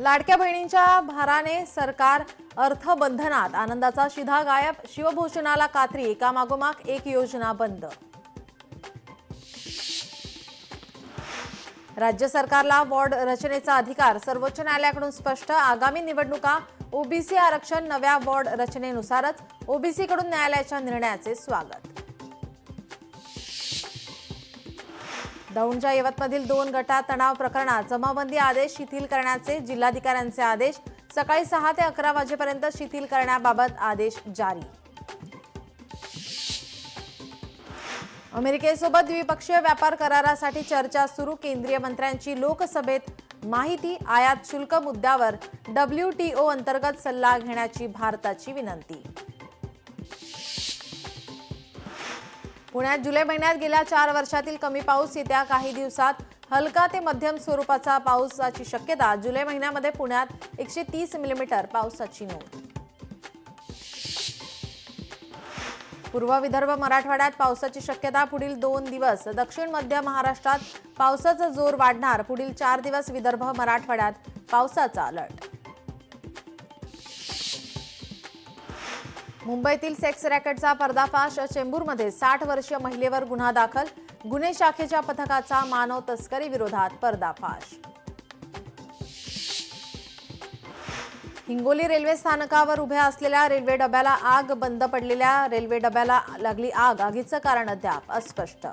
लाडक्या बहिणींच्या भाराने सरकार अर्थबंधनात, आनंदाचा शिधा गायब, शिवभूषणाला कात्री, एकामागोमाग एक योजना बंद। राज्य सरकारला वॉर्ड रचनेचा अधिकार, सर्वोच्च न्यायालयाकडून स्पष्ट। आगामी निवडणुका ओबीसी आरक्षण नव्या वॉर्ड रचनेनुसारच, ओबीसीकडून न्यायालयाच्या निर्णयाचे स्वागत। दौंडच्या यवतमधील 2 गटात तणाव प्रकरणात जमावबंदी आदेश शिथिल करण्याचे जिल्हाधिकाऱ्यांचे आदेश, सकाळी 6 ते 11 वाजेपर्यंत शिथिल करण्याबाबत आदेश जारी। अमेरिकेसोबत द्विपक्षीय व्यापार करारासाठी चर्चा सुरू, केंद्रीय मंत्र्यांची लोकसभेत माहिती। आयात शुल्क मुद्द्यावर WTO अंतर्गत सल्ला घेण्याची भारताची विनंती। पुण्यात जुलै महिन्यात गेल्या 4 वर्षातील कमी पाऊस, येत्या काही दिवसात हलका ते मध्यम स्वरूपाचा पावसाची शक्यता। जुलै महिन्यामध्ये पुण्यात 130 मिलीमीटर पावसाची नोंद। पूर्व विदर्भ मराठवाड्यात पावसाची शक्यता, पुढील 2 दिवस दक्षिण मध्य महाराष्ट्रात पावसाचा जोर वाढणार। पुढील 4 दिवस विदर्भ मराठवाड्यात पावसाचा अलर्ट। मुंबईतील सेक्स रॅकेटचा पर्दाफाश, चेंबूरमध्ये 60 वर्षीय महिलेवर गुन्हा दाखल, गुन्हे शाखेच्या पथकाचा मानव तस्करी विरोधात पर्दाफाश। हिंगोली रेल्वे स्थानकावर उभ्या असलेल्या रेल्वे डब्याला आग, बंद पडलेल्या रेल्वे डब्याला लागली आग, आगीचं कारण अद्याप अस्पष्ट।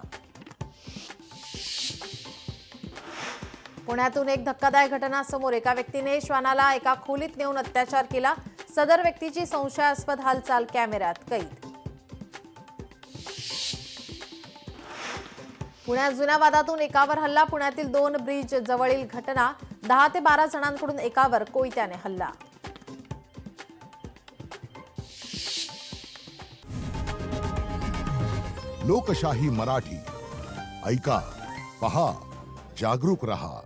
पुण्यातून एक धक्कादायक घटना समोर, एका व्यक्तीने श्वानाला एका खोलीत नेऊन अत्याचार केला, सदर व्यक्तीची संशयास्पद हालचाल कॅमेऱ्यात कैद। पुण्यात जुन्या वादातून एकावर हल्ला, पुण्यातील 2 ब्रिज जवळील घटना, 10 ते 12 जणांकडून एकावर कोयत्याने हल्ला। लोकशाही मराठी ऐका, पहा, जागरूक रहा।